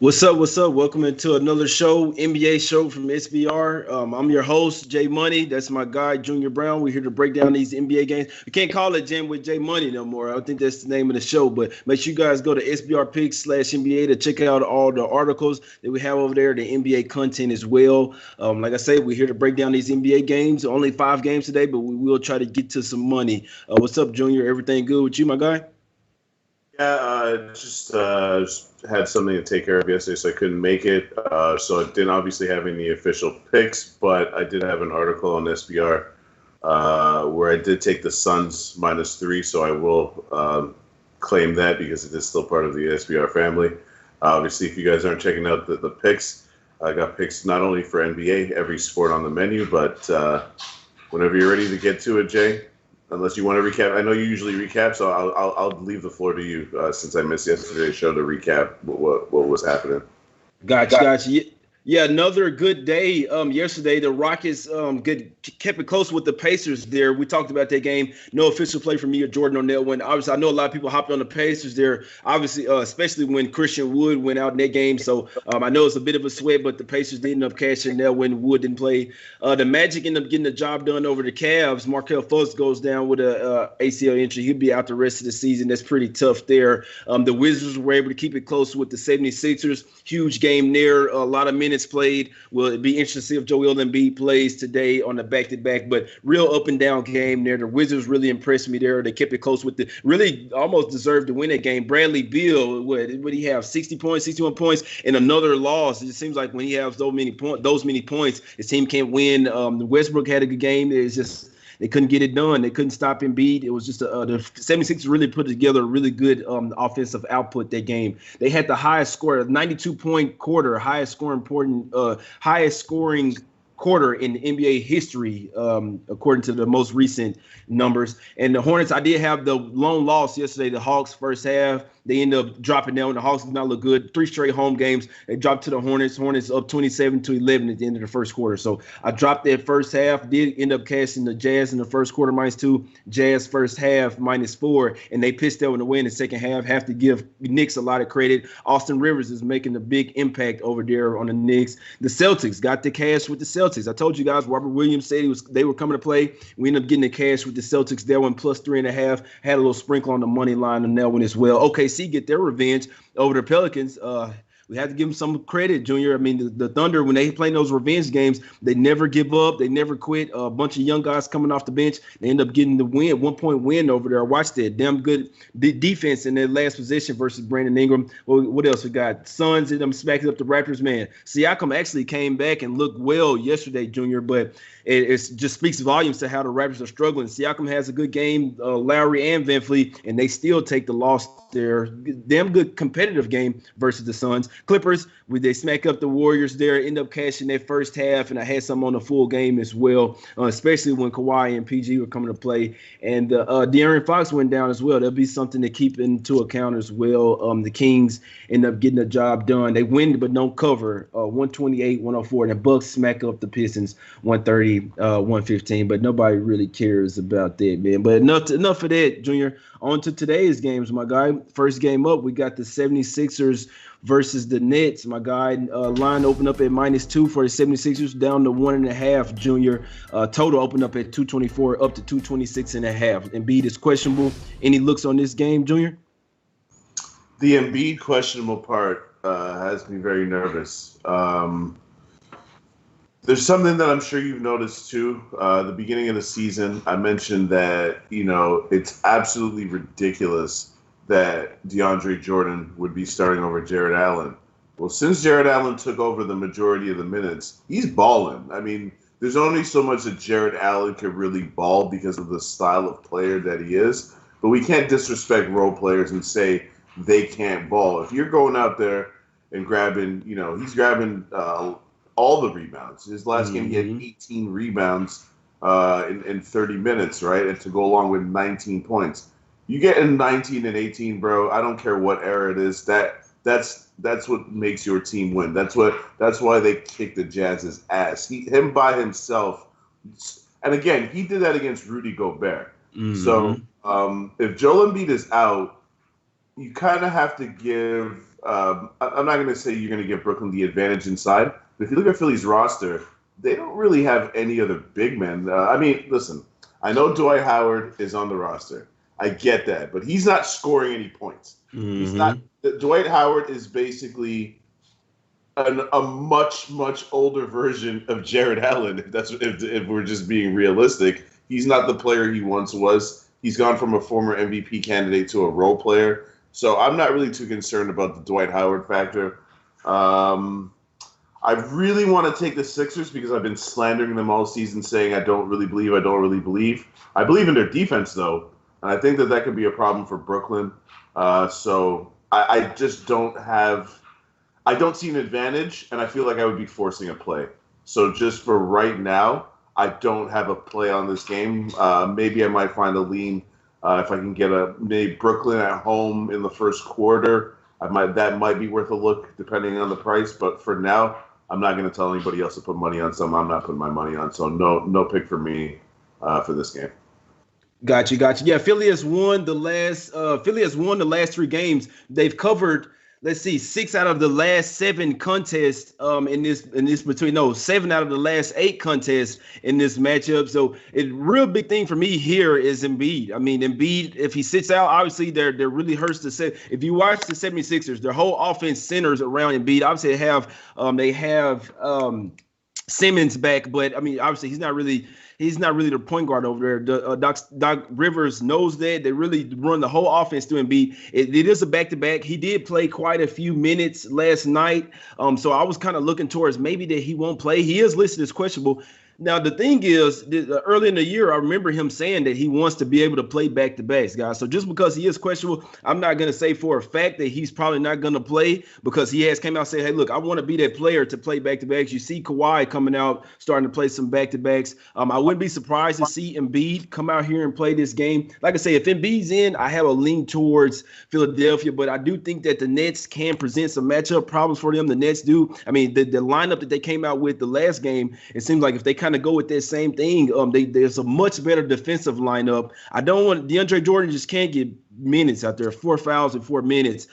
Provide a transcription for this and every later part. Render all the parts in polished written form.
What's up? What's up? Welcome into another show, NBA show from SBR. I'm your host, Jay Money. That's my guy, Junior Browne. We're here to break down these NBA games. We can't call it Jam with Jay Money no more. I don't think that's the name of the show, but make sure you guys go to SBR Picks/NBA to check out all the articles that we have over there, the NBA content as well. Like I said, we're here to break down these NBA games. Only 5 games today, but we will try to get to some money. What's up, Junior? Everything good with you, my guy? Yeah, just had something to take care of yesterday, so I couldn't make it. So I didn't obviously have any official picks, but I did have an article on SBR where I did take the Suns -3, so I will claim that because it is still part of the SBR family. Obviously, if you guys aren't checking out the picks, I got picks not only for NBA, every sport on the menu, but whenever you're ready to get to it, Jay. Unless you want to recap, I know you usually recap, so I'll leave the floor to you since I missed yesterday's show to recap what was happening. Gotcha. Yeah, another good day. Yesterday the Rockets kept it close with the Pacers there. We talked about that game. No official play from me or Jordan O'Neal. When obviously I know a lot of people hopped on the Pacers there. Obviously, especially when Christian Wood went out in that game. So I know it's a bit of a sweat, but the Pacers did end up cashing there when Wood didn't play. The Magic ended up getting the job done over the Cavs. Markelle Fultz goes down with a ACL injury. He'll be out the rest of the season. That's pretty tough there. The Wizards were able to keep it close with the 76ers. Huge game there. A lot of minutes played. Will it be interesting to see if Joel Embiid plays today on the back-to-back, but real up and down game there. The Wizards really impressed me there. They kept it close with really almost deserved to win that game. Bradley Beal, what did he have? 60 points, 61 points, and another loss. It just seems like when he has those many points, his team can't win. Westbrook had a good game. It's just they couldn't get it done. They couldn't stop Embiid. It was just the 76ers really put together a really good offensive output that game. They had the highest score, 92-point quarter, highest scoring quarter in NBA history, according to the most recent numbers. And the Hornets, I did have the lone loss yesterday. The Hawks first half, they end up dropping down. The Hawks did not look good. 3 straight home games. They dropped to the Hornets. Hornets up 27-11 at the end of the first quarter. So I dropped that first half. Did end up cashing the Jazz in the first quarter -2. Jazz first half -4. And they pitched out in the win in the second half. Have to give Knicks a lot of credit. Austin Rivers is making a big impact over there on the Knicks. The Celtics got the cash with the Celtics. I told you guys Robert Williams said they were coming to play. We ended up getting the cash with the Celtics. That one +3.5. Had a little sprinkle on the money line on that one as well. OKC get their revenge over the Pelicans. We have to give them some credit, Junior. I mean, the Thunder, when they play those revenge games, they never give up. They never quit. A bunch of young guys coming off the bench. They end up getting the win, 1-point win over there. Watch that. Damn good defense in their last position versus Brandon Ingram. Well, what else we got? Suns and them smacking up the Raptors, man. Siakam actually came back and looked well yesterday, Junior, but it just speaks volumes to how the Raptors are struggling. Siakam has a good game, Lowry and VanVleet, and they still take the loss there. Damn good competitive game versus the Suns. Clippers, they smack up the Warriors there, end up cashing that first half, and I had some on the full game as well, especially when Kawhi and PG were coming to play. And De'Aaron Fox went down as well. That'll be something to keep into account as well. The Kings end up getting the job done. They win but don't cover, 128-104. And the Bucks smack up the Pistons, 130-115. But nobody really cares about that, man. But enough of that, Junior. On to today's games, my guy. First game up, we got the 76ers versus the Nets, my guy. Line opened up at -2 for the 76ers, down to 1.5, Junior. Total opened up at 224, up to 226.5. Embiid is questionable. Any looks on this game, Junior? The Embiid questionable part has me very nervous. There's something that I'm sure you've noticed too. The beginning of the season, I mentioned that, it's absolutely ridiculous that DeAndre Jordan would be starting over Jared Allen. Well, since Jared Allen took over the majority of the minutes, he's balling. I mean, there's only so much that Jared Allen could really ball because of the style of player that he is. But we can't disrespect role players and say they can't ball. If you're going out there and grabbing, he's grabbing all the rebounds. His last game, he had 18 rebounds in 30 minutes, right? And to go along with 19 points. You get in 19 and 18, bro. I don't care what era it is. That's what makes your team win. That's why they kick the Jazz's ass. Him by himself. And again, he did that against Rudy Gobert. Mm-hmm. So if Joel Embiid is out, you kind of have to give I'm not going to say you're going to give Brooklyn the advantage inside, but if you look at Philly's roster, they don't really have any other big men. I mean, listen, I know Dwight Howard is on the roster. I get that, but he's not scoring any points. Mm-hmm. He's not. Dwight Howard is basically a much older version of Jared Allen. If we're just being realistic, he's not the player he once was. He's gone from a former MVP candidate to a role player. So I'm not really too concerned about the Dwight Howard factor. I really want to take the Sixers because I've been slandering them all season, saying I don't really believe. I believe in their defense, though, and I think that could be a problem for Brooklyn. So I just don't have – I don't see an advantage, and I feel like I would be forcing a play. So just for right now, I don't have a play on this game. Maybe I might find a lean if I can get maybe Brooklyn at home in the first quarter. That might be worth a look depending on the price. But for now, I'm not going to tell anybody else to put money on something I'm not putting my money on. So no pick for me for this game. Got you. Yeah, Philly has won the last 3 games. They've covered, let's see, 6 out of the last 7 contests in this 7 out of the last 8 contests in this matchup. So a real big thing for me here is Embiid. I mean, Embiid, if he sits out, obviously they're really hurts the set. If you watch the 76ers, their whole offense centers around Embiid. Obviously they have Simmons back, but I mean, obviously he's not really the point guard over there. Doc Rivers knows that. They really run the whole offense through Embiid. It is a back-to-back. He did play quite a few minutes last night. So I was kind of looking towards maybe that he won't play. He is listed as questionable. Now, the thing is, early in the year, I remember him saying that he wants to be able to play back-to-backs, guys. So just because he is questionable, I'm not going to say for a fact that he's probably not going to play because he has came out and said, hey, look, I want to be that player to play back-to-backs. You see Kawhi coming out, starting to play some back-to-backs. I wouldn't be surprised to see Embiid come out here and play this game. Like I say, if Embiid's in, I have a lean towards Philadelphia, but I do think that the Nets can present some matchup problems for them. The Nets do. I mean, the lineup that they came out with the last game, it seems like if they kind of go with that same thing, there's a much better defensive lineup. I don't want DeAndre Jordan just can't get minutes out there, 4 fouls in 4 minutes.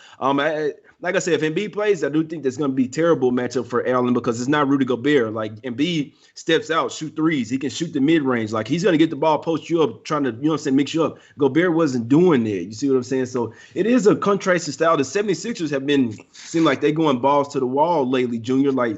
Like I said, if Embiid plays, I do think that's going to be a terrible matchup for Allen because it's not Rudy Gobert. Like Embiid steps out, shoot threes. He can shoot the mid-range. Like he's going to get the ball, post you up, trying to, mix you up. Gobert wasn't doing that. You see what I'm saying? So it is a contrasting style. The 76ers have seem like they're going balls to the wall lately, Junior. Like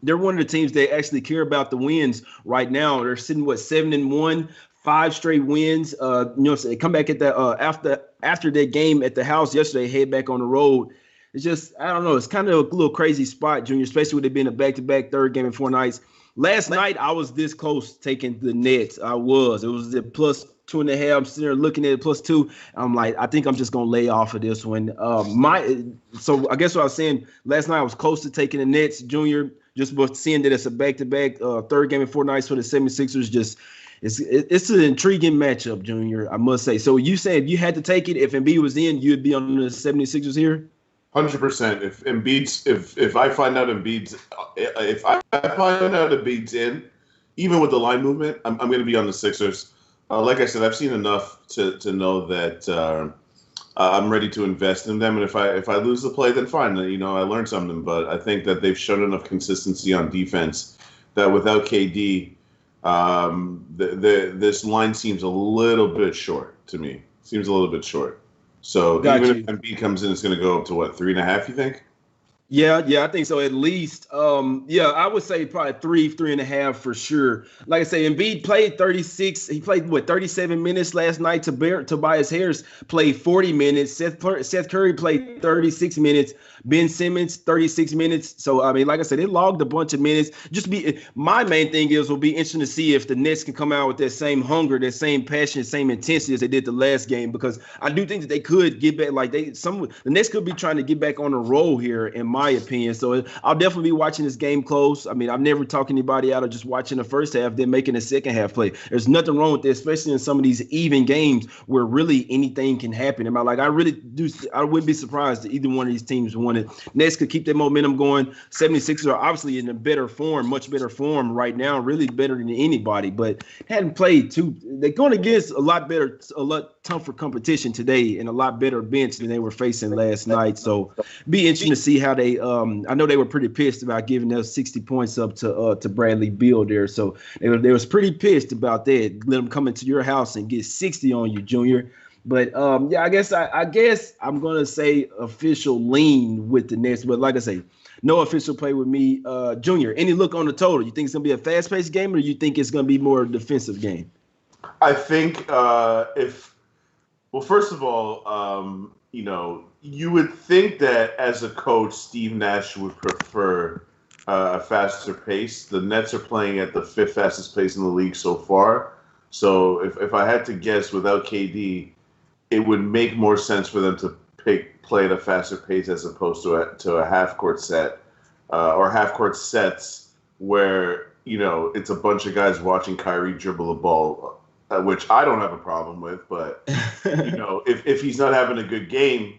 they're one of the teams that actually care about the wins right now. They're sitting 7-1, 5 straight wins. They come back at that after that game at the house yesterday, head back on the road. It's just, I don't know. It's kind of a little crazy spot, Junior, especially with it being a back-to-back 3rd game in 4 nights. Last night, I was this close taking the Nets. I was. It was at plus 2.5. I'm sitting there looking at it plus 2. I'm like, I think I'm just going to lay off of this one. So I guess what I was saying, last night I was close to taking the Nets, Junior, just seeing that it's a back-to-back 3rd game in 4 nights for the 76ers. It's an intriguing matchup, Junior, I must say. So you saying if you had to take it, if Embiid was in, you'd be on the 76ers here? 100%. If I find out Embiid's in, even with the line movement, I'm going to be on the Sixers. Like I said, I've seen enough to know that I'm ready to invest in them. And if I lose the play, then fine. I learned something. But I think that they've shown enough consistency on defense that without KD, this line seems a little bit short to me. Seems a little bit short. So even if Embiid comes in, it's going to go up to what, 3.5? You think? Yeah, I think so. At least, I would say probably 3.5 for sure. Like I say, Embiid played 36. He played 37 minutes last night. Tobias Harris played 40 minutes. Seth Curry played 36 minutes. Ben Simmons 36 minutes. So I mean, like I said, they logged a bunch of minutes. My main thing will be interesting to see if the Nets can come out with that same hunger, that same passion, same intensity as they did the last game. Because I do think that they could get back. The Nets could be trying to get back on a roll here, in my opinion. So I'll definitely be watching this game close. I mean, I've never talked anybody out of just watching the first half, then making the second half play. There's nothing wrong with this, especially in some of these even games where really anything can happen. I wouldn't be surprised that either one of these teams won it. Nets could keep their momentum going. 76ers are obviously in a better form, much better form right now, really better than anybody, but hadn't played they're going against a lot tougher competition today and a lot better bench than they were facing last night. So be interesting to see how they I know they were pretty pissed about giving those 60 points up to Bradley Beal there. So they was pretty pissed about that. Let them come into your house and get 60 on you, Junior. But yeah, I guess I'm gonna say official lean with the Nets. But like I say, no official play with me. Junior, any look on the total? You think it's gonna be a fast-paced game, or you think it's gonna be more a defensive game? I think first of all, you would think that as a coach, Steve Nash would prefer a faster pace. The Nets are playing at the 5th fastest pace in the league so far. So if I had to guess, without KD, it would make more sense for them to play at a faster pace as opposed to a half-court set or half-court sets where, it's a bunch of guys watching Kyrie dribble the ball, which I don't have a problem with. But, if he's not having a good game,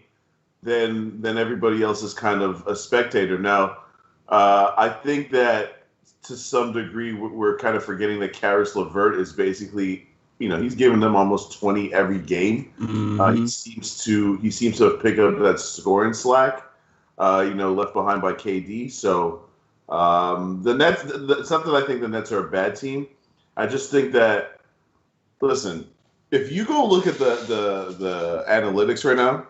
then everybody else is kind of a spectator. Now, I think that to some degree we're kind of forgetting that Karis LeVert is basically, he's giving them almost 20 every game. Mm-hmm. He seems to have picked up that scoring slack, left behind by KD. So the Nets, it's not that I think the Nets are a bad team. I just think that, listen, if you go look at the analytics right now,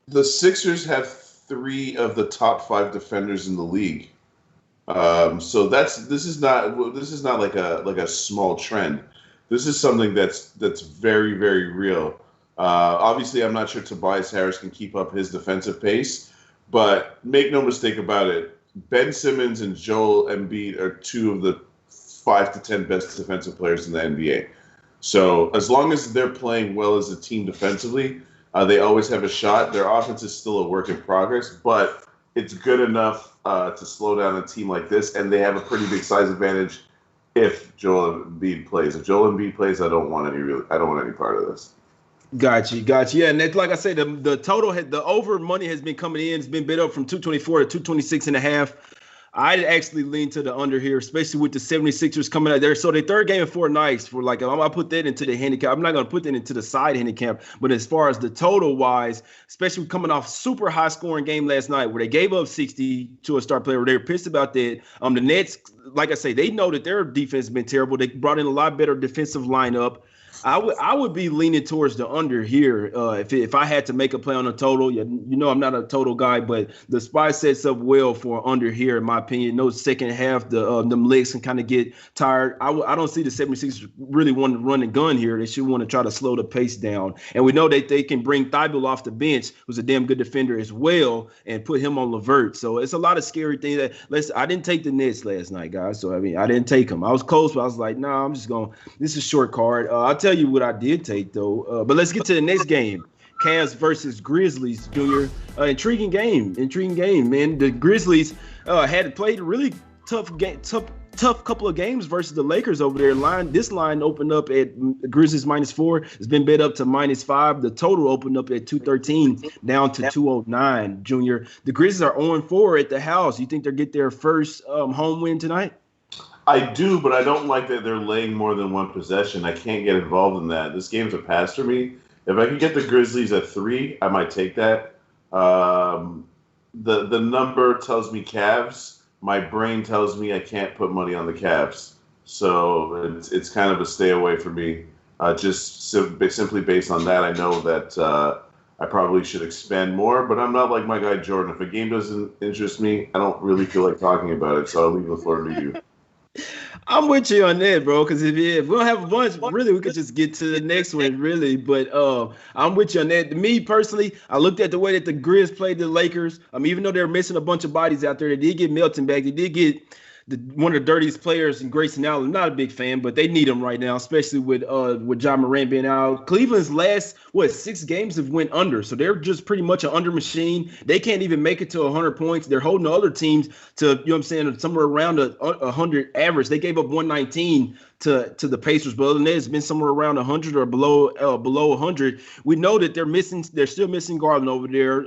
the Sixers have 3 of the top 5 defenders in the league. So this is not like a small trend. This is something that's very, very real. Obviously, I'm not sure Tobias Harris can keep up his defensive pace, but make no mistake about it, Ben Simmons and Joel Embiid are 2 of the 5 to 10 best defensive players in the NBA. So as long as they're playing well as a team defensively, they always have a shot. Their offense is still a work in progress, but it's good enough to slow down a team like this, and they have a pretty big size advantage if Joel Embiid plays. If Joel Embiid plays, I don't want any part of this. Got you. Yeah, and like I said, the total the over money has been coming in. It's been bid up from 224 to 226.5. I'd actually lean to the under here, especially with the 76ers coming out there. So the third game in 4 nights for I'm going to put that into the handicap. I'm not going to put that into the side handicap. But as far as the total wise, especially coming off super high scoring game last night where they gave up 60 to a star player, they were pissed about that. The Nets, like I say, they know that their defense has been terrible. They brought in a lot better defensive lineup. I would be leaning towards the under here if I had to make a play on a total. I'm not a total guy, but the spot sets up well for under here, in my opinion. No second half, them legs can kind of get tired. I don't see the 76ers really want to run and gun here. They should want to try to slow the pace down. And we know that they can bring Thibault off the bench, who's a damn good defender as well, and put him on LeVert. So it's a lot of scary things. I didn't take the Nets last night, guys. So, I didn't take them. I was close, but I was like, nah, I'm just going – this is a short card. I'll tell you what I did take, though. But let's get to the next game. Cavs versus Grizzlies, Junior. Intriguing game, man. The Grizzlies had played a really tough couple of games versus the Lakers over there. This line opened up at Grizzlies -4. It's been bet up to -5. The total opened up at 213, down to 209, Junior. The Grizzlies are 0-4 at the house. You think they'll get their first home win tonight? I do, but I don't like that they're laying more than one possession. I can't get involved in that. This game's a pass for me. If I could get the Grizzlies at 3, I might take that. The number tells me Cavs. My brain tells me I can't put money on the Cavs. So it's kind of a stay away for me. Just simply based on that, I know that I probably should expand more, but I'm not like my guy Jordan. If a game doesn't interest me, I don't really feel like talking about it, so I'll leave the floor to you. I'm with you on that, bro, because if we don't have a bunch, really, we could just get to the next one, really. But I'm with you on that. Me, personally, I looked at the way that the Grizz played the Lakers. Even though they're missing a bunch of bodies out there, they did get Milton back. They did get one of the dirtiest players in Grayson Allen. I'm not a big fan, but they need him right now, especially with Ja Morant being out. Cleveland's last 6 games have went under, so they're just pretty much an under machine. They can't even make it to 100 points. They're holding the other teams to, somewhere around 100 average. They gave up 119 to the Pacers, but other than that, it's been somewhere around 100 or below 100. We know that they're still missing Garland over there.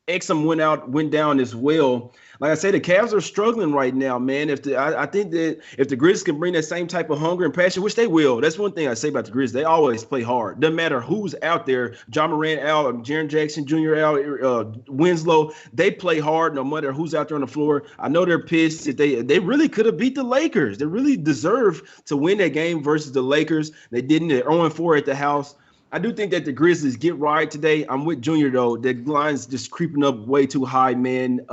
Exum went down as well. like I say, the Cavs are struggling right now, man. I think that if the Grizzlies can bring that same type of hunger and passion, which they will, that's one thing I say about the Grizzlies. They always play hard. Doesn't matter who's out there. John Morant out, Jaren Jackson Jr. out, Winslow. They play hard no matter who's out there on the floor. I know they're pissed. If they really could have beat the Lakers. They really deserve to win that game versus the Lakers. They didn't. They're 0-4 at the house. I do think that the Grizzlies get right today. I'm with Junior, though. The line's just creeping up way too high, man.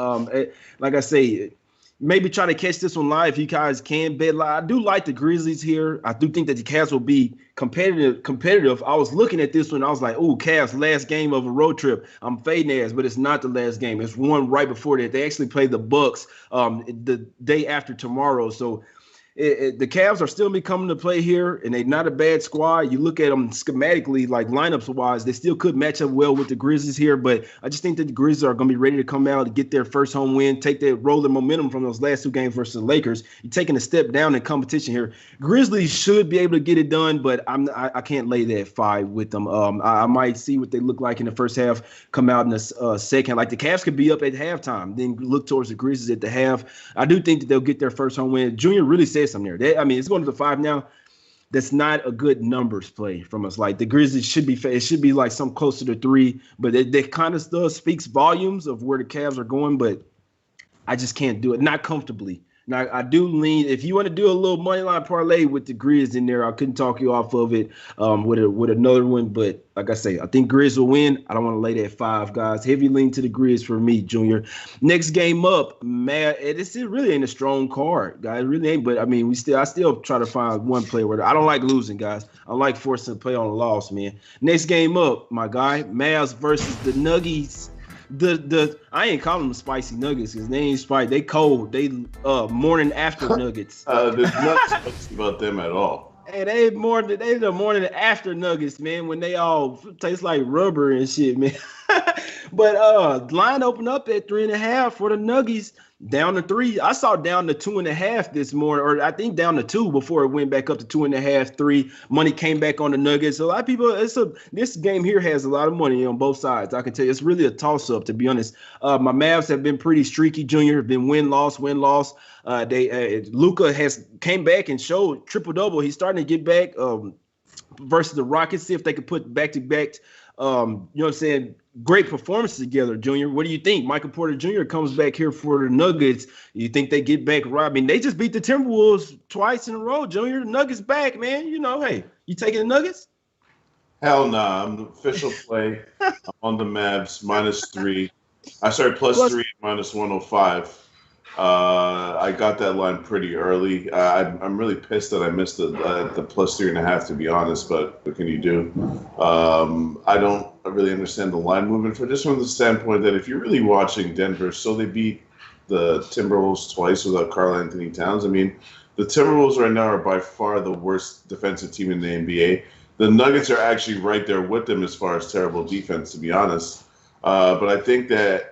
Like I say, maybe try to catch this one live if you guys can bet live. I do like the Grizzlies here. I do think that the Cavs will be competitive. I was looking at this one. I was like, ooh, Cavs, last game of a road trip. I'm fading ass, but it's not the last game. It's one right before that. They actually play the Bucks the day after tomorrow. So the Cavs are still becoming to play here, and they're not a bad squad. You look at them schematically, like lineups-wise, they still could match up well with the Grizzlies here, but I just think that the Grizzlies are going to be ready to come out and get their first home win, take that rolling momentum from those last two games versus the Lakers. You're taking a step down in competition here. Grizzlies should be able to get it done, but I can't lay that 5 with them. I might see what they look like in the first half, come out in the second. Like the Cavs could be up at halftime, then look towards the Grizzlies at the half. I do think that they'll get their first home win. Junior really said something there. It's going to the 5 now. That's not a good numbers play from us. Like the Grizzlies should be like some closer to 3, but that kind of stuff speaks volumes of where the Cavs are going. But I just can't do it, not comfortably. Now I do lean. If you want to do a little money line parlay with the Grizz in there, I couldn't talk you off of it with another one. But like I say, I think Grizz will win. I don't want to lay that 5, guys. Heavy lean to the Grizz for me, Junior. Next game up, man. It really ain't a strong card, guys. It really ain't. But I mean, I still try to find one player where I don't like losing, guys. I like forcing to play on a loss, man. Next game up, my guy, Mavs versus the Nuggets. I ain't calling them spicy nuggets because they ain't spicy. They cold. They morning after nuggets. There's nothing spicy about them at all. Hey, they the morning after nuggets, man, when they all taste like rubber and shit, man. But line opened up at 3.5 for the Nuggets, down to 3. I saw down to 2.5 this morning, or I think down to 2 before it went back up to 2.5, 3. Money came back on the Nuggets. So a lot of people, this game here has a lot of money on both sides. I can tell you, it's really a toss-up, to be honest. My Mavs have been pretty streaky, Junior. Have been win-loss. Luka has came back and showed triple-double. He's starting to get back versus the Rockets. See if they could put back-to-back, you know what I'm saying, great performances together, Junior. What do you think? Michael Porter Jr. comes back here for the Nuggets. You think they get back right? I mean, they just beat the Timberwolves twice in a row, Junior. The Nuggets back, man. You know, hey, you taking the Nuggets? Hell nah. I'm the official play. I'm on the Mavs, -3. I started +3, -105. I got that line pretty early. I'm really pissed that I missed the +3.5, to be honest, but what can you do? I don't really understand the line movement just from the standpoint that if you're really watching Denver, so they beat the Timberwolves twice without Karl-Anthony Towns. I mean, the Timberwolves right now are by far the worst defensive team in the NBA. The Nuggets are actually right there with them as far as terrible defense, to be honest. But I think that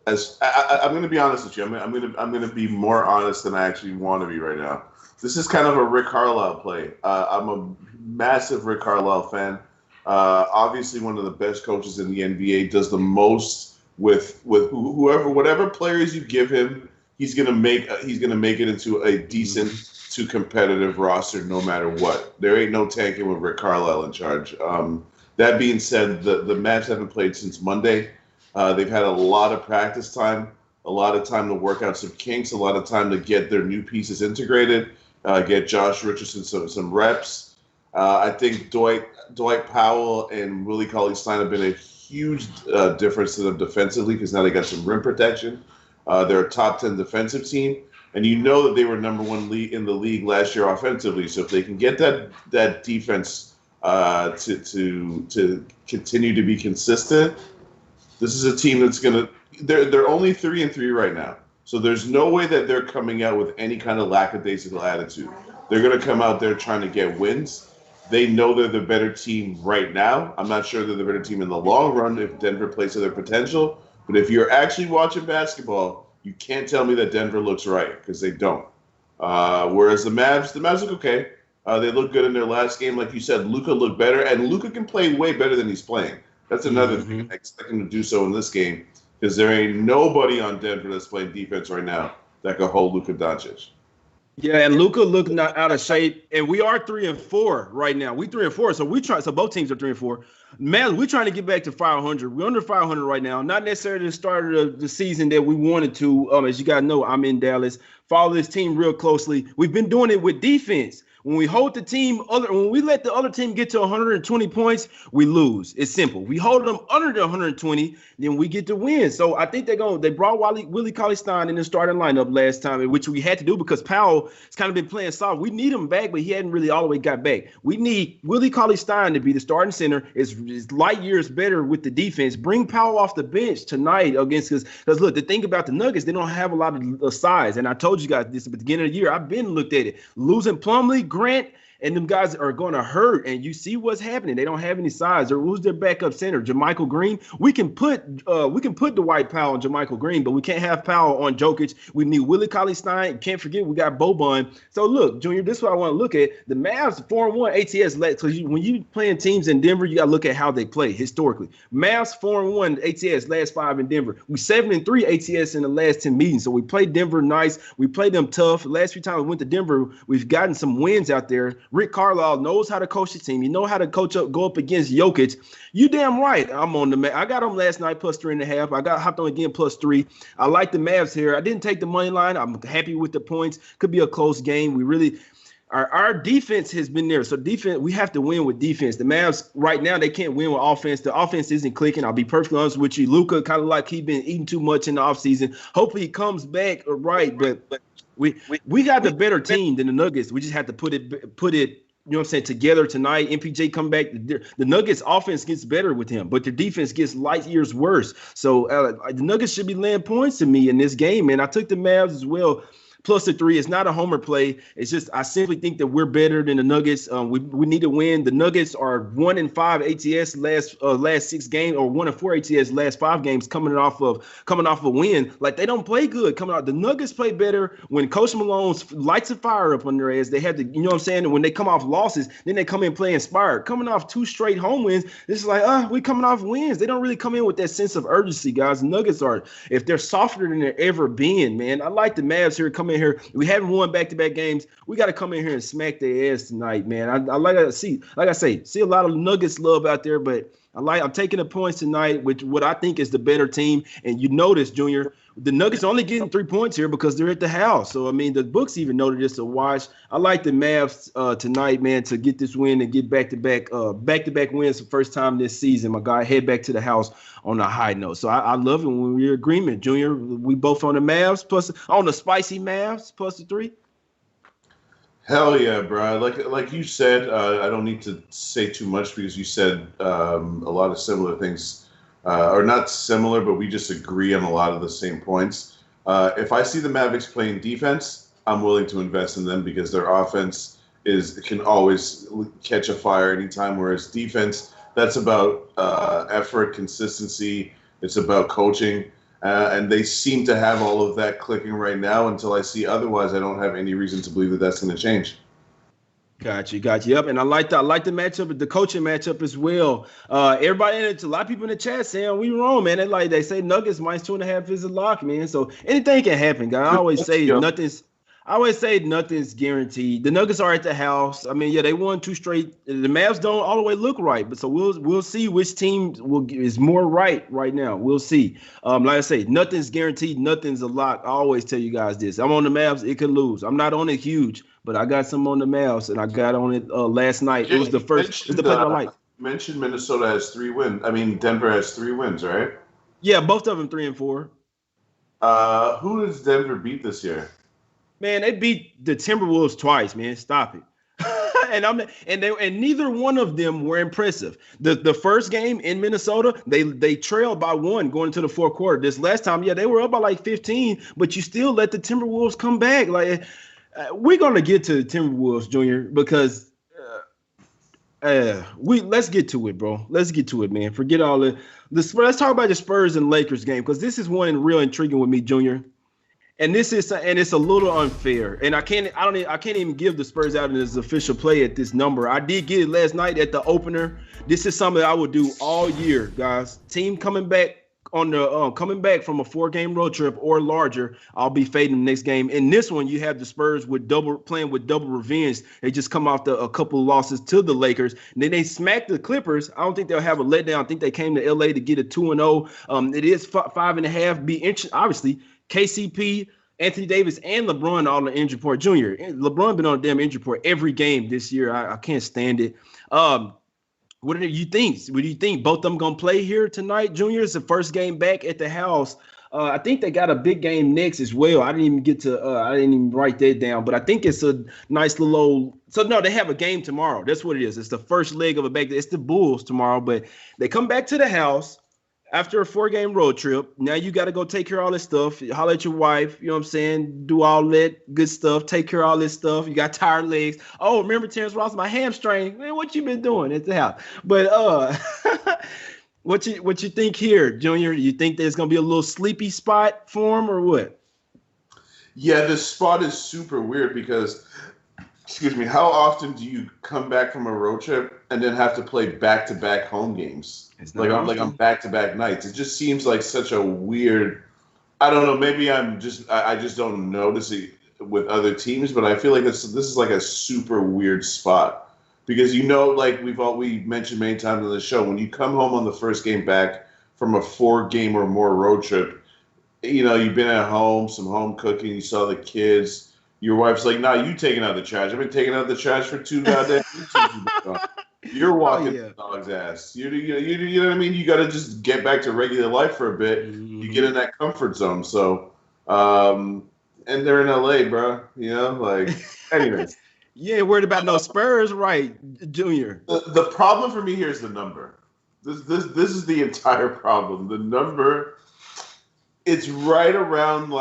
I'm going to be honest with you. I'm going to be more honest than I actually want to be right now. This is kind of a Rick Carlisle play. I'm a massive Rick Carlisle fan. Obviously, one of the best coaches in the NBA, does the most with whatever players you give him. He's gonna make it into a decent to competitive roster, no matter what. There ain't no tanking with Rick Carlisle in charge. That being said, the Mavs haven't played since Monday. They've had a lot of practice time, a lot of time to work out some kinks, a lot of time to get their new pieces integrated, get Josh Richardson some reps. I think Dwight Powell and Willie Cauley-Stein have been a huge difference to them defensively because now they got some rim protection. They're a top 10 defensive team, and you know that they were number 1 in the league last year offensively. So if they can get that defense to continue to be consistent, this is a team that's gonna. They're only 3-3 right now, so there's no way that they're coming out with any kind of lackadaisical attitude. They're gonna come out there trying to get wins. They know they're the better team right now. I'm not sure they're the better team in the long run if Denver plays to their potential. But if you're actually watching basketball, you can't tell me that Denver looks right because they don't. Whereas the Mavs look okay. They look good in their last game. Like you said, Luka looked better, and Luka can play way better than he's playing. That's another thing. I expect him to do so in this game. because there ain't nobody on Denver that's playing defense right now that can hold Luka Doncic. Yeah, and Luka looking out of shape, and we are 3-4 right now. We 3-4, so we try. So both teams are 3-4. Man, we're trying to get back to 500. We're under 500 right now. Not necessarily the start of the season that we wanted to. As you guys know, I'm in Dallas. Follow this team real closely. We've been doing it with defense. When we hold the team, when we let the other team get to 120 points, we lose. It's simple. We hold them under the 120, then we get to win. So I think they brought Willie Cauley-Stein in the starting lineup last time, which we had to do because Powell has kind of been playing soft. We need him back, but he hadn't really all the way got back. We need Willie Cauley-Stein to be the starting center. It's light years better with the defense. Bring Powell off the bench tonight against because look, the thing about the Nuggets, they don't have a lot of size. And I told you guys this at the beginning of the year. I've been looked at it. Losing Plumlee, Grant, and them guys are going to hurt, and you see what's happening. They don't have any size. Or who's their backup center? JaMychal Green. We can put Dwight Powell on JaMychal Green, but we can't have Powell on Jokic. We need Willie Cauley-Stein. Can't forget we got Boban. So look, Junior, this is what I want to look at. The Mavs 4-1 ATS. Because when you playing teams in Denver, you got to look at how they play historically. Mavs 4-1 ATS last 5 in Denver. We 7-3 ATS in the last 10 meetings. So we played Denver nice. We played them tough. The last few times we went to Denver, we've gotten some wins out there. Rick Carlisle knows how to coach the team. You know how to go up against Jokic. You damn right. I'm on the I got them last night plus 3.5. I got hopped on again plus 3. I like the Mavs here. I didn't take the money line. I'm happy with the points. Could be a close game. We really our defense has been there. So defense, we have to win with defense. The Mavs right now, they can't win with offense. The offense isn't clicking. I'll be perfectly honest with you. Luka kind of like he been eating too much in the offseason. Hopefully he comes back right, but we got the better team than the Nuggets. We just have to put it, you know what I'm saying, together tonight. MPJ come back. The Nuggets offense gets better with him, but their defense gets light years worse. So the Nuggets should be laying points to me in this game, man. I took the Mavs as well. Plus the 3. It's not a homer play. It's just I simply think that we're better than the Nuggets. We need to win. The Nuggets are 1-5 ATS last 6 games, or 1-4 ATS last 5 games coming off a win. Like they don't play good coming out. The Nuggets play better when Coach Malone lights a fire up on their ass. They have to, you know what I'm saying? And when they come off losses, then they come in play inspired. Coming off 2 straight home wins, this is like, we coming off wins. They don't really come in with that sense of urgency, guys. The Nuggets are, if they're softer than they've ever been, man. I like the Mavs here coming in here. We haven't won back-to-back games. We got to come in here and smack their ass tonight, man. I like to see a lot of Nuggets love out there, but I'm taking the points tonight with what I think is the better team. And you notice, Junior, the Nuggets are only getting 3 points here because they're at the house. So, I mean, the books even noted this a wash. I like the Mavs tonight, man, to get this win and get back-to-back wins for the first time this season. My guy, head back to the house on a high note. So I love it when we're in agreement, Junior. We both on the Mavs, plus on the spicy Mavs, plus the 3. Hell yeah, bro. Like you said, I don't need to say too much because you said a lot of similar things. Or not similar, but we just agree on a lot of the same points. If I see the Mavericks playing defense, I'm willing to invest in them because their offense can always catch a fire anytime, whereas defense, that's about effort, consistency. It's about coaching. And they seem to have all of that clicking right now. Until I see otherwise, I don't have any reason to believe that that's going to change. Got you. Yep, and I like the matchup, the coaching matchup as well. Everybody, a lot of people in the chat saying we wrong, man. They say Nuggets minus 2.5 is a lock, man. So anything can happen, guys. I always say nothing's guaranteed. The Nuggets are at the house. I mean, yeah, they won 2 straight. The Mavs don't all the way look right, but so we'll see which team is more right now. We'll see. Like I say, nothing's guaranteed. Nothing's a lock. I always tell you guys this. I'm on the Mavs. It could lose. I'm not on it huge, but I got some on the Mavs, and I got on it last night. It was the first. It's the play I like. Mentioned Minnesota has 3 wins. I mean, Denver has 3 wins, right? Yeah, both of them 3 and 4. Who does Denver beat this year? Man, they beat the Timberwolves twice, man. Stop it. and neither one of them were impressive. The first game in Minnesota, they trailed by 1 going into the fourth quarter. This last time, yeah, they were up by like 15, but you still let the Timberwolves come back. Like we're gonna get to the Timberwolves, Junior, because let's get to it, bro. Let's get to it, man. Forget all the Spurs. Let's talk about the Spurs and Lakers game because this is one real intriguing with me, Junior. And it's a little unfair. And I can't even give the Spurs out as official play at this number. I did get it last night at the opener. This is something I would do all year, guys. Team coming back on the coming back from a 4-game road trip or larger, I'll be fading the next game. In this one, you have the Spurs playing with double revenge. They just come off a couple of losses to the Lakers, and then they smacked the Clippers. I don't think they'll have a letdown. I think they came to LA to get a 2-0. It is 5.5. Be interesting, obviously. KCP, Anthony Davis, and LeBron all on the injury report. Junior, LeBron been on a damn injury report every game this year. I can't stand it. What do you think? What do you think? Both of them gonna play here tonight, Junior? It's the first game back at the house. I think they got a big game next as well. I didn't even write that down, but I think it's a nice little. So no, they have a game tomorrow. That's what it is. It's the first leg of a back. It's the Bulls tomorrow, but they come back to the house after a 4-game road trip. Now you got to go take care of all this stuff. Holler at your wife. You know what I'm saying? Do all that good stuff. Take care of all this stuff. You got tired legs. Oh, remember Terrence Ross? My hamstring. Man, what you been doing at the house? But what you think here, Junior? You think there's gonna be a little sleepy spot for him or what? Yeah, this spot is super weird because, excuse me, how often do you come back from a road trip and then have to play back-to-back home games? Like on back-to-back nights. It just seems like such a weird. I don't know. Maybe I just don't notice it with other teams, but I feel like this is like a super weird spot because like we mentioned many times on the show, when you come home on the first game back from a 4-game or more road trip, you've been at home, some home cooking, you saw the kids. Your wife's like, "Nah, you taking out the trash. I've been taking out the trash for 2 goddamn weeks." You're walking the dog's ass. You know what I mean? You got to just get back to regular life for a bit. Mm-hmm. You get in that comfort zone. So, and they're in LA, bro. Anyways. You ain't worried about no Spurs, right, Junior? The problem for me here is the number. This is the entire problem. The number, it's right around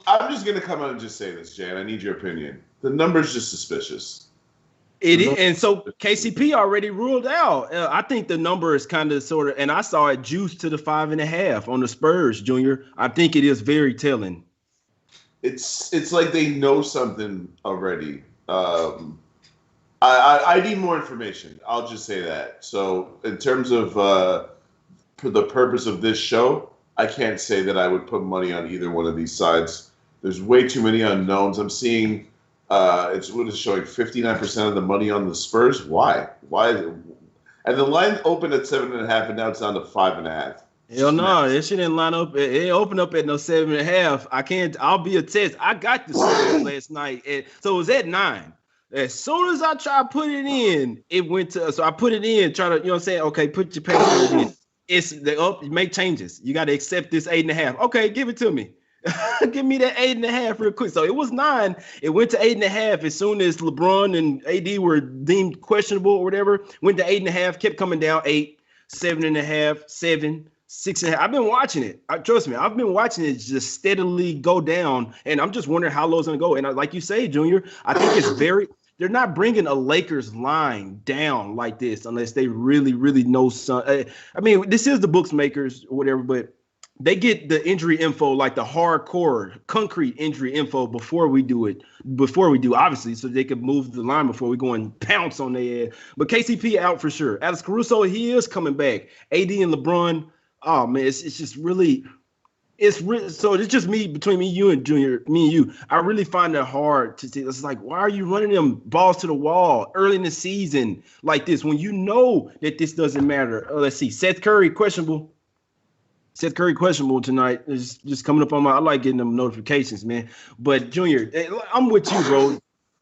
I'm just gonna come out and just say this, Jan. I need your opinion. The number's just suspicious. It is, and so KCP already ruled out. I think the number is kind of sort of, and I saw it juiced to the 5.5 on the Spurs, Junior. I think it is very telling. It's like they know something already. I need more information. I'll just say that. So in terms of for the purpose of this show, I can't say that I would put money on either one of these sides. There's way too many unknowns. I'm seeing it's showing 59% of the money on the Spurs. Why? And the line opened at 7.5, and now it's down to 5.5. Hell no, it shouldn't line up. It opened up at no 7.5. I'll be a test. I got the Spurs last night, so it was at 9. As soon as I try to put it in, it went to. So I put it in, try to, say, okay, put your paper in. You make changes. You got to accept this 8.5. Okay, give it to me. Give me that 8.5 real quick. So it was 9. It went to 8.5 as soon as LeBron and AD were deemed questionable or whatever. Went to 8.5, kept coming down 8, 7.5, 7, 6.5. I've been watching it. Trust me, I've been watching it just steadily go down, and I'm just wondering how low it's gonna go. And like you say, Junior, I think it's very. They're not bringing a Lakers line down like this unless they really, really know some. I mean, this is the bookmakers or whatever, but they get the injury info, like the hardcore, concrete injury info before we do, obviously, so they can move the line before we go and pounce on their head. But KCP out for sure. Alex Caruso, he is coming back. AD and LeBron, oh, man, it's just really – so it's just between me, you, and Junior, me and you. I really find it hard to see. It's like, why are you running them balls to the wall early in the season like this when you know that this doesn't matter? Let's see. Seth Curry questionable tonight. It's just coming up on I like getting them notifications, man. But Junior, I'm with you, bro.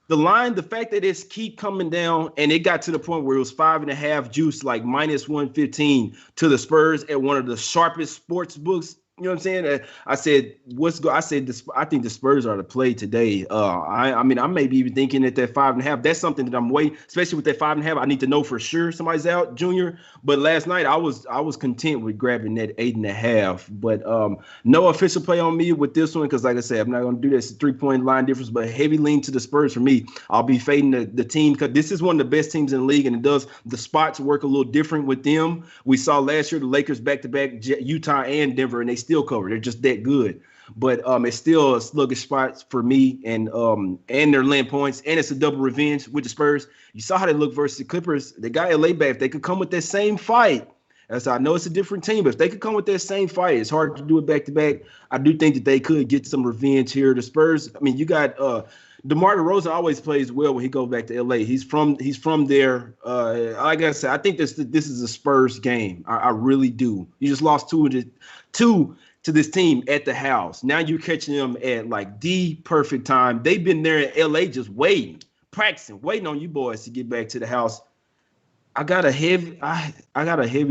The fact that it's keep coming down, and it got to the point where it was 5.5 juice, like minus 115 to the Spurs at one of the sharpest sports books. You know what I'm saying? I said, I think the Spurs are the play today. I mean, I may be even thinking at that 5.5. That's something that I'm waiting, especially with that 5.5. I need to know for sure somebody's out, Junior. But last night I was content with grabbing that 8.5. But no official play on me with this one because, like I said, I'm not going to do this 3-point line difference, but heavy lean to the Spurs for me. I'll be fading the team because this is one of the best teams in the league, and the spots work a little different with them. We saw last year the Lakers back-to-back Utah and Denver, and they still cover. They're just that good. But it's still a sluggish spot for me, and they're laying points, and it's a double revenge with the Spurs. You saw how they look versus the Clippers. They got LA back. If they could come with that same fight, As I know it's a different team, but if they could come with that same fight, it's hard to do it back to back. I do think that they could get some revenge here. The Spurs, I mean, you got DeMar DeRozan always plays well when he goes back to LA. He's from there. Like I said, I think this is a Spurs game. I really do. You just lost two to this team at the house. Now you're catching them at like the perfect time. They've been there in LA just waiting, practicing, waiting on you boys to get back to the house. I got a heavy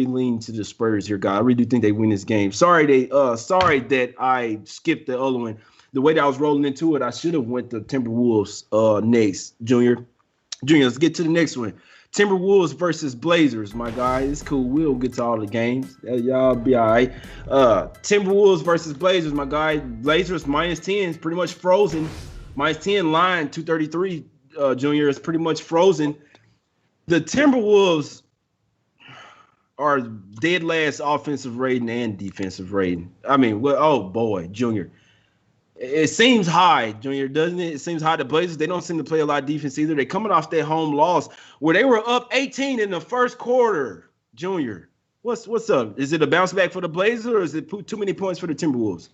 lean to the Spurs here, guys. I really do think they win this game. Sorry that I skipped the other one. The way that I was rolling into it, I should have went to Timberwolves next, Junior. Let's get to the next one. Timberwolves versus Blazers, my guy. It's cool. We'll get to all the games. Y'all be all right. Timberwolves versus Blazers, my guy. Blazers -10 is pretty much frozen. -10 line, 233, Junior, is pretty much frozen. The Timberwolves are dead last offensive rating and defensive rating. I mean, well, oh boy, Junior. It seems high, Junior, doesn't it? It seems high. The Blazers, they don't seem to play a lot of defense either. They're coming off their home loss where they were up 18 in the first quarter. Junior, what's up? Is it a bounce back for the Blazers or is it too many points for the Timberwolves?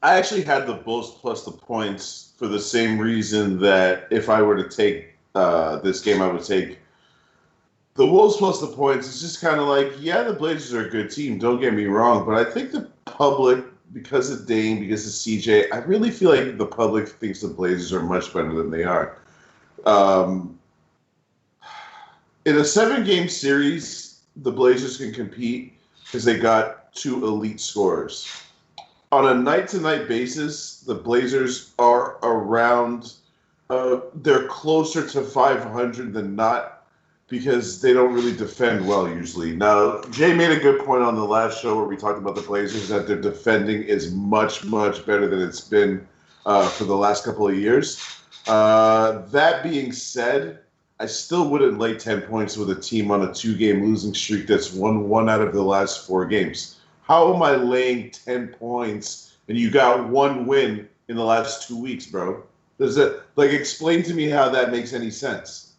I actually had the Bulls plus the points for the same reason that if I were to take this game, I would take the Wolves plus the points. It's just kind of like, yeah, the Blazers are a good team. Don't get me wrong. But I think the public, because of Dame, because of CJ, I really feel like the public thinks the Blazers are much better than they are. In a 7-game series, the Blazers can compete because they got 2 elite scorers. On a night-to-night basis, the Blazers are around, they're closer to 500 than not, because they don't really defend well usually. Now, Jay made a good point on the last show where we talked about the Blazers, that their defending is much, much better than it's been for the last couple of years. That being said, I still wouldn't lay 10 points with a team on a 2-game losing streak that's won 1 out of the last 4 games. How am I laying 10 points and you got 1 win in the last 2 weeks, bro? Does it, explain to me how that makes any sense?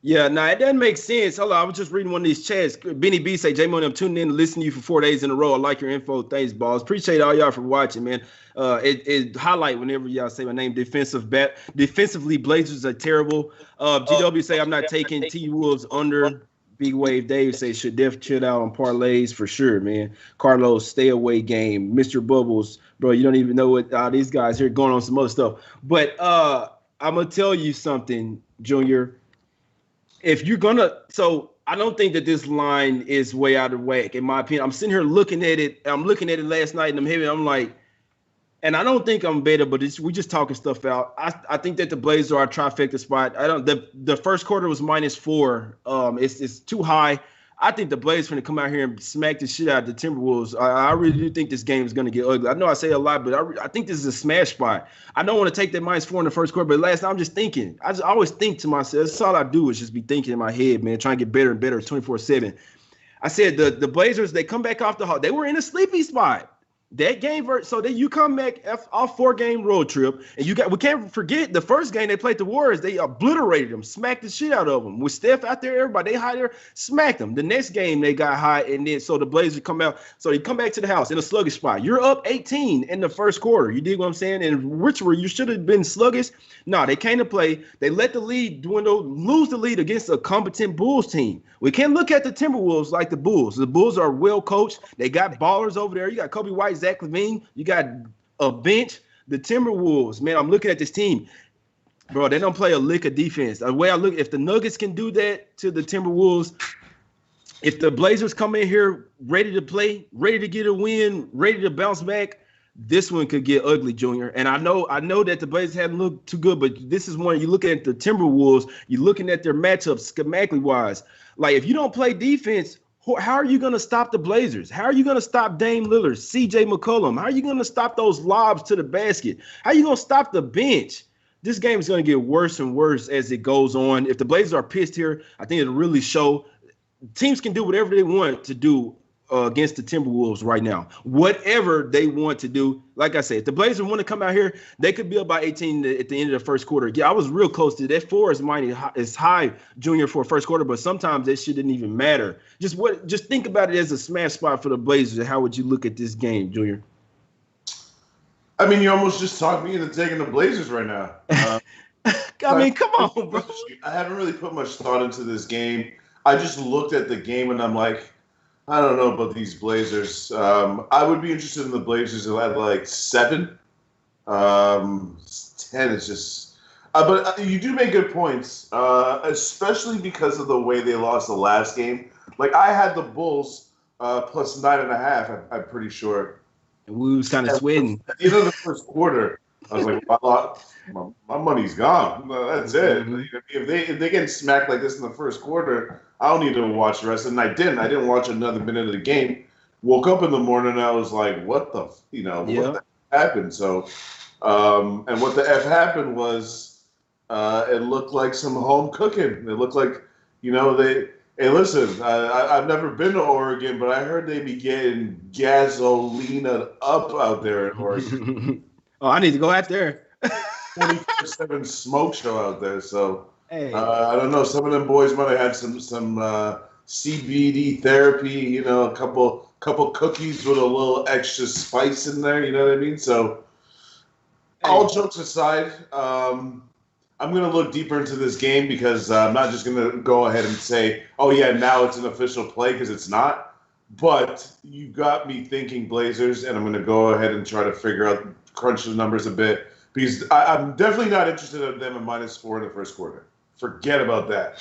Yeah, it doesn't make sense. Hold on, I was just reading one of these chats. Benny B say, J-Money, I'm tuning in to listen to you for 4 days in a row. I like your info. Thanks, boss. Appreciate all y'all for watching, man. It highlight whenever y'all say my name. Defensively, Blazers are terrible. GW say, I'm not taking T-Wolves under. Big Wave Dave say, should def chill out on parlays for sure, man. Carlos, stay away game. Mr. Bubbles, bro, you don't even know what these guys here going on some other stuff. But I'm going to tell you something, Junior. If you're so I don't think that this line is way out of whack, in my opinion. I'm sitting here looking at it. I'm looking at it last night, and I'm like, and I don't think I'm better, but we just talking stuff out. I think that the Blazers are a trifecta spot. The first quarter was -4. It's too high. I think the Blazers going to come out here and smack the shit out of the Timberwolves. I really do think this game is going to get ugly. I know I say a lot, but I think this is a smash spot. I don't want to take that -4 in the first quarter, but last night I'm just thinking. I always think to myself. That's all I do is just be thinking in my head, man, trying to get better and better 24/7. I said the Blazers, they come back off the hall. They were in a sleepy spot. That game, so then you come back off 4-game road trip, and we can't forget the first game they played the Warriors. They obliterated them, smacked the shit out of them. With Steph out there, everybody they high there, smacked them. The next game they got high, and then so the Blazers come out. So they come back to the house in a sluggish spot. You're up 18 in the first quarter. You dig what I'm saying? And you should have been sluggish. No, they came to play. They let the lead dwindle, lose the lead against a competent Bulls team. We can't look at the Timberwolves like the Bulls. The Bulls are well coached. They got ballers over there. You got Kobe White, Zach LaVine. You got a bench. The Timberwolves, man, I'm looking at this team. Bro, they don't play a lick of defense. The way I look, if the Nuggets can do that to the Timberwolves, if the Blazers come in here ready to play, ready to get a win, ready to bounce back, this one could get ugly, Junior. And I know that the Blazers hadn't looked too good, but this is one you looking at the Timberwolves, you're looking at their matchups schematically wise. Like, if you don't play defense, how are you going to stop the Blazers? How are you going to stop Dame Lillard, CJ McCollum? How are you going to stop those lobs to the basket? How are you going to stop the bench? This game is going to get worse and worse as it goes on. If the Blazers are pissed here, I think it'll really show. Teams can do whatever they want to do against the Timberwolves right now. Whatever they want to do, like I said, if the Blazers want to come out here, they could be up by 18 at the end of the first quarter. Yeah, I was real close to that. 4 is high, Junior, for a first quarter, but sometimes that shit didn't even matter. Just think about it as a smash spot for the Blazers. How would you look at this game, Junior? I mean, you almost just talked me into taking the Blazers right now. I mean, come on, bro. I haven't really put much thought into this game. I just looked at the game and I'm like, I don't know about these Blazers. I would be interested in the Blazers at like 7. 10 is just. But you do make good points, especially because of the way they lost the last game. Like I had the Bulls plus 9.5. I'm pretty sure. And we was kind of sweating. At the end of the first quarter, I was like, my money's gone. That's it. Mm-hmm. If they get smacked like this in the first quarter, I don't need to watch the rest. And I didn't. I didn't watch another minute of the game. Woke up in the morning and I was like, what the what the happened? So, and what the F happened was it looked like some home cooking. It looked like, hey, listen, I've never been to Oregon, but I heard they be getting gasolina up out there in Oregon. Oh, I need to go out there. 24/7 smoke show out there. So hey. I don't know. Some of them boys might have had some CBD therapy. A couple cookies with a little extra spice in there. You know what I mean? So all jokes aside, I'm going to look deeper into this game because I'm not just going to go ahead and say, oh, yeah, now it's an official play because it's not. But you got me thinking Blazers, and I'm going to go ahead and try to crunch the numbers a bit because I'm definitely not interested in them at -4 in the first quarter. Forget about that.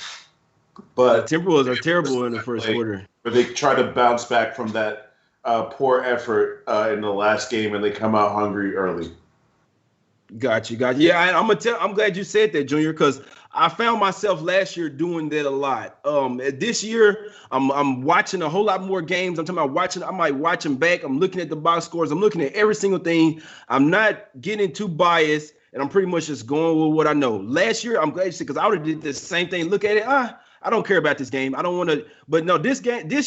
But the Timberwolves are terrible in the first quarter. But they try to bounce back from that poor effort in the last game, and they come out hungry early. Got you. Yeah, I'm glad you said that, Junior, because I found myself last year doing that a lot. This year, I'm watching a whole lot more games. I'm talking about I might watch them back. I'm looking at the box scores. I'm looking at every single thing. I'm not getting too biased, and I'm pretty much just going with what I know. Last year, I'm glad you said, because I would have did the same thing. Look at it. I don't care about this game. I don't want to. But no, this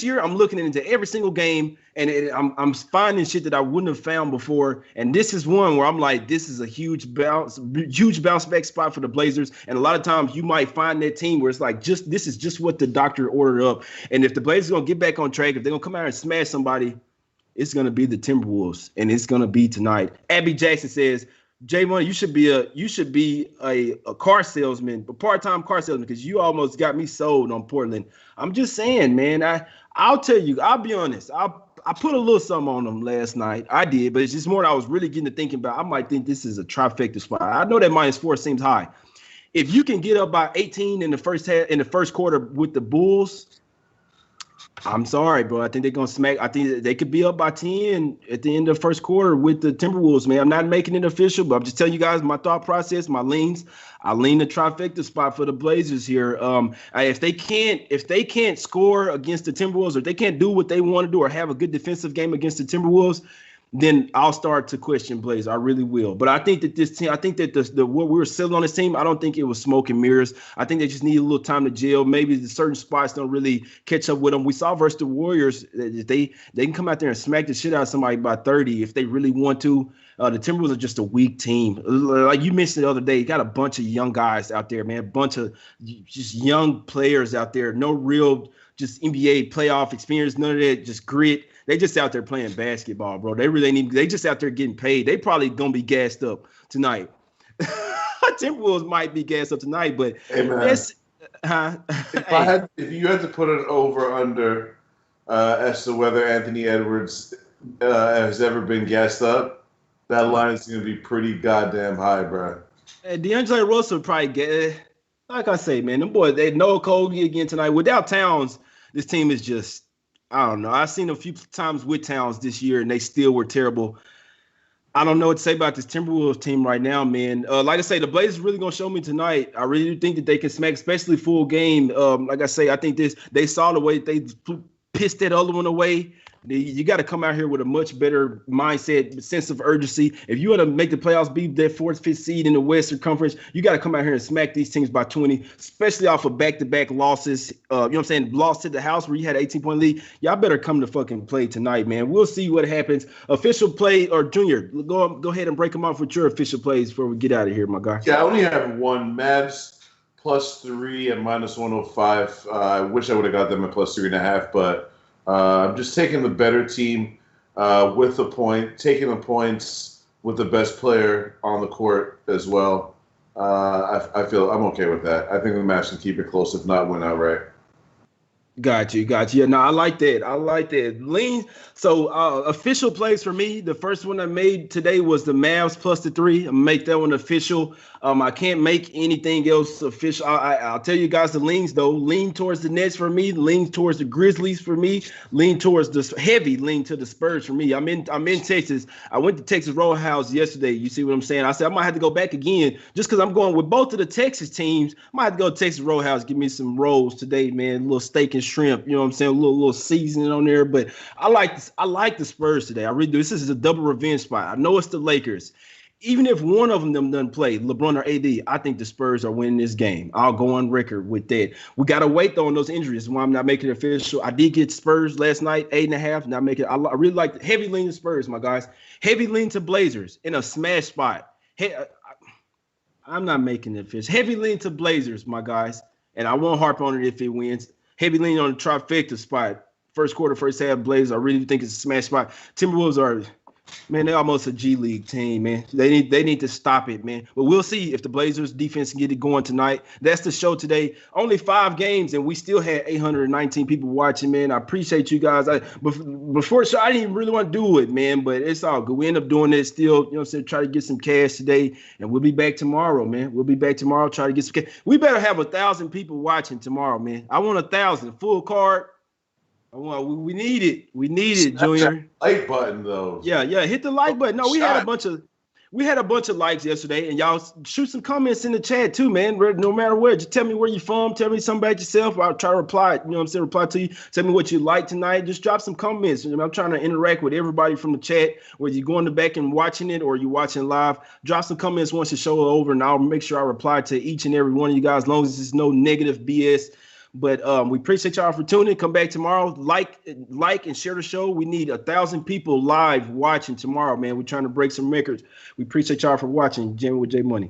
year, I'm looking into every single game, and I'm finding shit that I wouldn't have found before. And this is one where I'm like, this is a huge bounce back spot for the Blazers. And a lot of times, you might find that team where it's like, this is just what the doctor ordered up. And if the Blazers are gonna get back on track, if they're gonna come out and smash somebody, it's gonna be the Timberwolves, and it's gonna be tonight. Abby Jackson says, J1, you should be a car salesman, a part-time car salesman, because you almost got me sold on Portland. I'm just saying, man. I'll tell you. I'll be honest. I put a little something on them last night. I did, but it's just more that I was really getting to thinking about. I might think this is a trifecta spot. I know that -4 seems high. If you can get up by 18 in the first quarter with the Bulls, I'm sorry, bro. I think they're going to smack. I think they could be up by 10 at the end of the first quarter with the Timberwolves, man. I'm not making it official, but I'm just telling you guys my thought process, my leans. I lean the trifecta spot for the Blazers here. If they can't score against the Timberwolves, or if they can't do what they want to do or have a good defensive game against the Timberwolves, then I'll start to question Blaze. I really will. But I think that this team, I think that the what we were selling on this team, I don't think it was smoke and mirrors. I think they just need a little time to gel. Maybe the certain spots don't really catch up with them. We saw versus the Warriors, they can come out there and smack the shit out of somebody by 30 if they really want to. The Timberwolves are just a weak team. Like you mentioned the other day, you got a bunch of young guys out there, man. A bunch of just young players out there. No real just NBA playoff experience, none of that, just grit. They just out there playing basketball, bro. They just out there getting paid. They probably gonna be gassed up tonight. Timberwolves might be gassed up tonight, but if you had to put an over under as to whether Anthony Edwards has ever been gassed up, that line is gonna be pretty goddamn high, bro. D'Angelo Russell probably get. Like I say, man, them boys. They know Kobe again tonight. Without Towns, this team is just. I don't know. I've seen a few times with Towns this year, and they still were terrible. I don't know what to say about this Timberwolves team right now, man. Like I say, the Blazers really going to show me tonight. I really do think that they can smack, especially full game. Like I say, I think they saw the way they pissed that other one away. You got to come out here with a much better mindset, sense of urgency. If you want to make the playoffs, be that fourth, fifth seed in the Western Conference, you got to come out here and smack these teams by 20, especially off of back-to-back losses. You know what I'm saying? Loss to the house where you had an 18-point lead. Y'all better come to fucking play tonight, man. We'll see what happens. Official play, or Junior, go ahead and break them off with your official plays before we get out of here, my guy. Yeah, I only have one. Mavs +3 at -105. I wish I would have got them at +3.5, but I'm just taking the better team with the point, taking the points with the best player on the court as well. I feel I'm okay with that. I think the Mavs can keep it close, if not win outright. Got you. Yeah, no, I like that. Lean. So official plays for me. The first one I made today was the Mavs +3. I'm gonna make that one official. I can't make anything else official. I'll tell you guys the leans though. Lean towards the Nets for me. Lean towards the Grizzlies for me. Lean towards the heavy lean to the Spurs for me. I'm in Texas. I went to Texas Roadhouse yesterday. You see what I'm saying? I said I might have to go back again just because I'm going with both of the Texas teams. I might have to go to Texas Roadhouse, give me some rolls today, man. A little steak and shrimp. You know what I'm saying? A little seasoning on there. But I like the Spurs today. I really do. This is a double revenge spot. I know it's the Lakers. Even if one of them doesn't play, LeBron or AD, I think the Spurs are winning this game. I'll go on record with that. We got to wait, though, on those injuries. That's why I'm not making it official. I did get Spurs last night, 8.5. Not making it. I really like the heavy lean to Spurs, my guys. Heavy lean to Blazers in a smash spot. I'm not making it official. Heavy lean to Blazers, my guys. And I won't harp on it if it wins. Heavy lean on the trifecta spot. First quarter, first half, Blazers. I really think it's a smash spot. Timberwolves are... Man, they're almost a G League team, man. They need to stop it, man. But we'll see if the Blazers defense can get it going tonight. That's the show today. Only 5 games, and we still had 819 people watching, man. I appreciate you guys. Before the show, I didn't even really want to do it, man, but it's all good. We end up doing it still, you know what I'm saying, try to get some cash today, and we'll be back tomorrow, man. We'll be back tomorrow, try to get some cash. We better have 1,000 people watching tomorrow, man. I want 1,000. Full card. We need it. We need it, Junior. Like button though. Yeah. Hit the like button. No, we had a bunch of likes yesterday, and y'all shoot some comments in the chat too, man. No matter where, just tell me where you're from. Tell me something about yourself. I'll try to reply. You know what I'm saying? Reply to you. Tell me what you like tonight. Just drop some comments. I'm trying to interact with everybody from the chat. Whether you're going back and watching it or you're watching live, drop some comments once the show is over, and I'll make sure I reply to each and every one of you guys, as long as there's no negative BS. But we appreciate y'all for tuning in. Come back tomorrow. Like and share the show. We need 1,000 people live watching tomorrow, man. We're trying to break some records. We appreciate y'all for watching. Jimmy with J Money.